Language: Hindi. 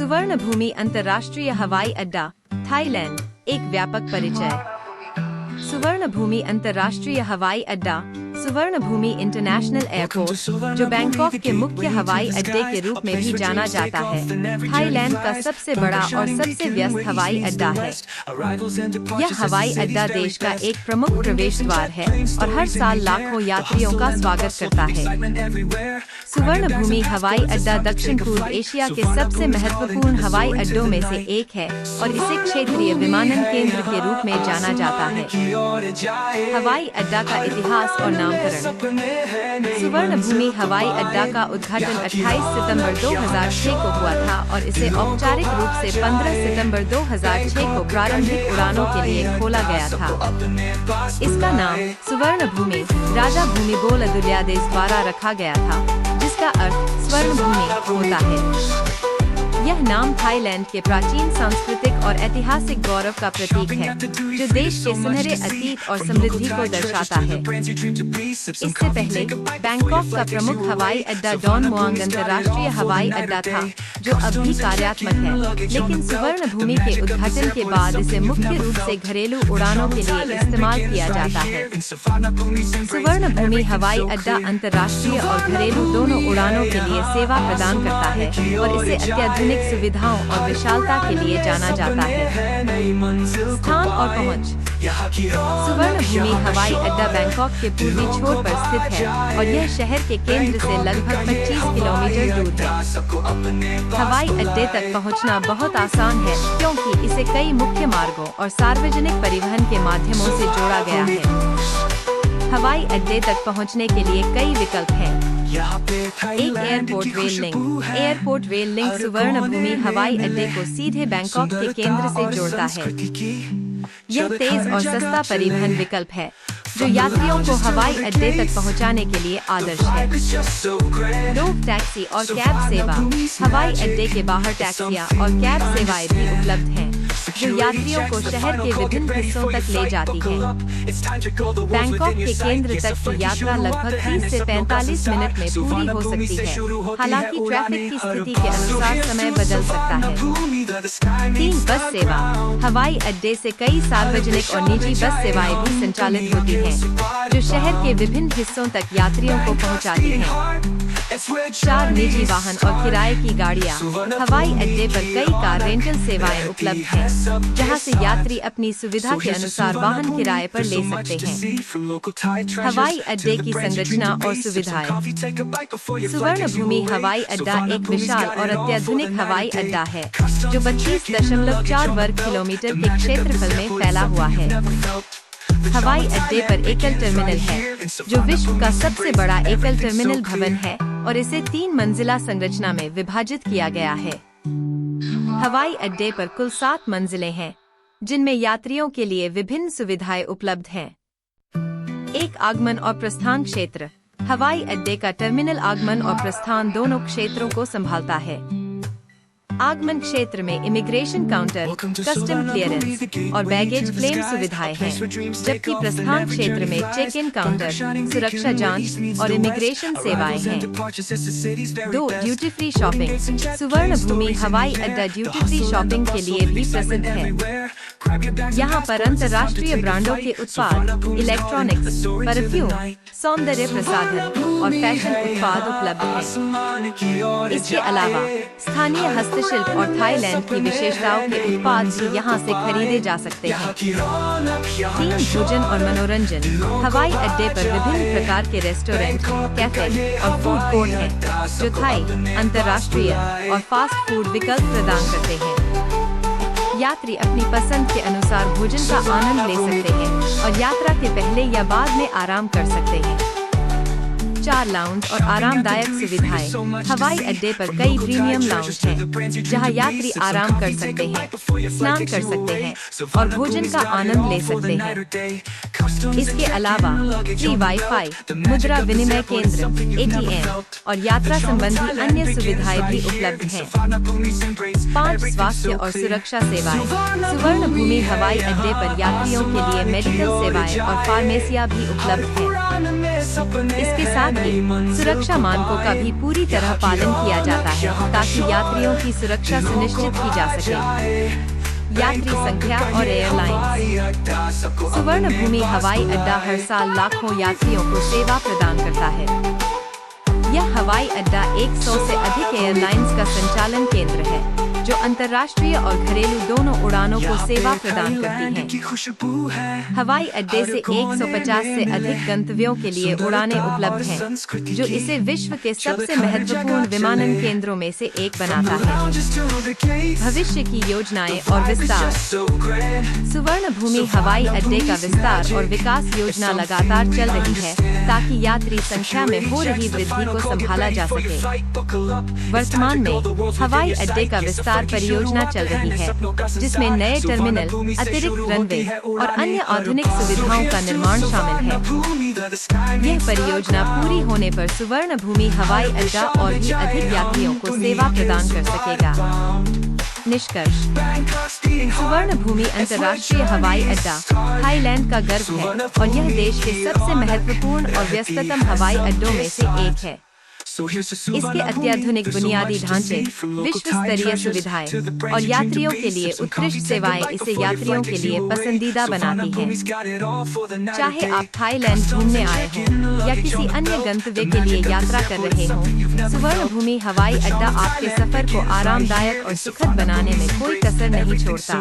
सुवर्णभूमि अंतर्राष्ट्रीय हवाई अड्डा, थाईलैंड। एक व्यापक परिचय। सुवर्णभूमि अंतर्राष्ट्रीय हवाई अड्डा, सुवर्णभूमि इंटरनेशनल एयरपोर्ट, जो बैंकॉक के मुख्य हवाई अड्डे के रूप में भी जाना जाता है, थाईलैंड का सबसे बड़ा और सबसे व्यस्त हवाई अड्डा है। यह हवाई अड्डा देश का एक प्रमुख प्रवेश द्वार है और हर साल लाखों यात्रियों का स्वागत करता है। सुवर्णभूमि हवाई अड्डा दक्षिण पूर्व एशिया के सबसे महत्वपूर्ण हवाई अड्डों में से एक है और इसे क्षेत्रीय विमानन केंद्र के रूप में जाना जाता है। हवाई अड्डा का इतिहास और नामकरण। सुवर्णभूमि हवाई अड्डा का उद्घाटन 28 सितंबर 2006 को हुआ था और इसे औपचारिक रूप से 15 सितंबर 2006 को प्रारंभिक उड़ानों के लिए खोला गया था। इसका नाम सुवर्णभूमि राजा भूमिबोल अदुल्यादेश द्वारा रखा गया था, जिसका अर्थ स्वर्णभूमि होता है। यह नाम थाईलैंड के प्राचीन सांस्कृतिक और ऐतिहासिक गौरव का प्रतीक है, जो देश के सुनहरे अतीत और समृद्धि को दर्शाता है। इससे पहले बैंकॉक का प्रमुख हवाई अड्डा डॉन मुआंग अंतर्राष्ट्रीय हवाई अड्डा था, जो अब भी कार्यात्मक है, लेकिन सुवर्णभूमि के उद्घाटन के बाद इसे मुख्य रूप से घरेलू उड़ानों के लिए इस्तेमाल किया जाता है। सुवर्णभूमि हवाई अड्डा अंतर्राष्ट्रीय और घरेलू दोनों उड़ानों के लिए सेवा प्रदान करता है और इसे अत्याधुनिक सुविधाओं और विशालता के लिए जाना जाता है। स्थान और पहुंच। सुवर्णभूमि हवाई अड्डा बैंकॉक के पूर्वी छोर पर स्थित है और यह शहर के केंद्र से लगभग 25 किलोमीटर दूर है। हवाई अड्डे तक पहुंचना बहुत आसान है, क्योंकि इसे कई मुख्य मार्गों और सार्वजनिक परिवहन के माध्यमों से जोड़ा गया है। हवाई अड्डे तक पहुंचने के लिए कई विकल्प हैं। एक airport rail link. Airport rail link Suvarnabhumi हवाई अड्डे को सीधे बैंकॉक के केंद्र से जोड़ता है। यह तेज और सस्ता परिवहन विकल्प है, जो यात्रियों को हवाई अड्डे तक पहुंचाने के लिए आदर्श है। रोप टैक्सी और कैब सेवा। हवाई अड्डे के बाहर टैक्सियां और कैब सेवाएं भी उपलब्ध हैं, जो यात्रियों को शहर के विभिन्न हिस्सों तक ले जाती है। बैंकॉक के केंद्र तक की यात्रा लगभग 30 से 45 मिनट में पूरी हो सकती है, हालांकि ट्रैफिक की स्थिति के अनुसार समय बदल सकता है। 3 बस सेवा। हवाई अड्डे से कई सार्वजनिक और निजी बस सेवाएं भी संचालित होती हैं, जो शहर के विभिन्न हिस्सों तक यात्रियों को पहुंचाती हैं। 4 निजी वाहन और किराए की गाड़ियां। हवाई अड्डे पर कई कार रेंटल सेवाएं उपलब्ध हैं, जहां से यात्री अपनी सुविधा के अनुसार वाहन किराए पर ले सकते हैं। हवाई अड्डे की संरचना और सुविधाएं। सुवर्णभूमि हवाई अड्डा एक विशाल और अत्याधुनिक हवाई अड्डा है, जो 25.4 वर्ग किलोमीटर के क्षेत्रफल में फैला हुआ है। हवाई अड्डे पर एकल टर्मिनल है, जो विश्व का सबसे बड़ा एकल टर्मिनल भवन है और इसे 3 मंजिला संरचना में विभाजित किया गया है। हवाई अड्डे पर कुल 7 मंजिलें हैं, जिनमें यात्रियों के लिए विभिन्न सुविधाएं उपलब्ध हैं। एक आगमन और प्रस्थान क्षेत्र। हवाई अड्डे का टर्मिनल आगमन और प्रस्थान दोनों क्षेत्रों को संभालता है। आगमन क्षेत्र में इमिग्रेशन काउंटर, कस्टम क्लियरेंस और बैगेज क्लेम सुविधाएं हैं, जबकि प्रस्थान क्षेत्र में चेक इन काउंटर, सुरक्षा जांच और इमिग्रेशन सेवाएं हैं। 2 ड्यूटी फ्री शॉपिंग। सुवर्णभूमि हवाई अड्डा ड्यूटी फ्री शॉपिंग के लिए भी प्रसिद्ध है। यहाँ पर अंतर्राष्ट्रीय ब्रांडों के उत्पाद, इलेक्ट्रॉनिक्स, परफ्यूम, सौंदर्य प्रसाधन और फैशन उत्पाद उपलब्ध हैं। इसके अलावा स्थानीय हस्तशिल्प और थाईलैंड की विशेषताओं के उत्पाद भी यहाँ से खरीदे जा सकते हैं। 3 भोजन और मनोरंजन। हवाई अड्डे पर विभिन्न प्रकार के रेस्टोरेंट, कैफे और फूड कोर्ट हैं, जो थाई, अंतर्राष्ट्रीय और फास्ट फूड विकल्प प्रदान करते हैं। यात्री अपनी पसंद के अनुसार भोजन का आनंद ले सकते हैं और यात्रा के पहले या बाद में आराम कर सकते हैं। 4 लाउंज और आरामदायक सुविधाएं। हवाई अड्डे पर कई प्रीमियम लाउंज हैं, जहां यात्री आराम कर सकते हैं, स्नान कर सकते हैं और भोजन का आनंद ले सकते हैं। इसके अलावा फ्री वाईफाई, मुद्रा विनिमय केंद्र, ATM और यात्रा संबंधी अन्य सुविधाएं भी उपलब्ध हैं। 5 स्वास्थ्य और सुरक्षा सेवाएं। सुवर्णभूमि हवाई अड्डे पर यात्रियों के लिए मेडिकल सेवाएं और फार्मेसिया भी उपलब्ध हैं। इसके साथ साथ ही सुरक्षा मानकों का भी पूरी तरह पालन किया जाता है ताकि यात्रियों की सुरक्षा सुनिश्चित की जा सके। यात्री संख्या और एयरलाइंस। सुवर्ण भूमि हवाई अड्डा हर साल लाखों यात्रियों को सेवा प्रदान करता है। यह हवाई अड्डा 100 से अधिक एयरलाइंस का संचालन केंद्र है जो अंतर्राष्ट्रीय और घरेलू दोनों उड़ानों को सेवा प्रदान करती हैं। हवाई अड्डे से 150 से अधिक गंतव्यों के लिए उड़ानें उपलब्ध हैं, जो इसे विश्व के सबसे महत्वपूर्ण विमानन केंद्रों में से एक बनाता है। भविष्य की योजनाएं और विस्तार। सुवर्ण भूमि हवाई अड्डे का विस्तार और विकास योजना लगातार चल रही है ताकि यात्री संख्या में हो रही वृद्धि को संभाला जा सके। वर्तमान में हवाई अड्डे का विस्तार परियोजना चल रही है जिसमें नए टर्मिनल, अतिरिक्त रनवे और अन्य आधुनिक सुविधाओं का निर्माण शामिल है। यह परियोजना पूरी होने पर सुवर्ण भूमि हवाई अड्डा और भी अधिक यात्रियों को सेवा प्रदान कर सकेगा। निष्कर्ष। सुवर्ण भूमि अंतर्राष्ट्रीय हवाई अड्डा थाईलैंड का गर्व है और यह देश के सबसे महत्वपूर्ण और व्यस्ततम हवाई अड्डों में से एक है। इसके अत्याधुनिक बुनियादी ढांचे, विश्व स्तरीय सुविधाएं और यात्रियों के लिए उत्कृष्ट सेवाएं इसे यात्रियों के लिए पसंदीदा बनाती हैं। चाहे आप थाईलैंड घूमने आए हों या किसी अन्य गंतव्य के लिए यात्रा कर रहे हों, सुवर्ण भूमि हवाई अड्डा आपके सफर को आरामदायक और सुखद बनाने में कोई कसर नहीं छोड़ता।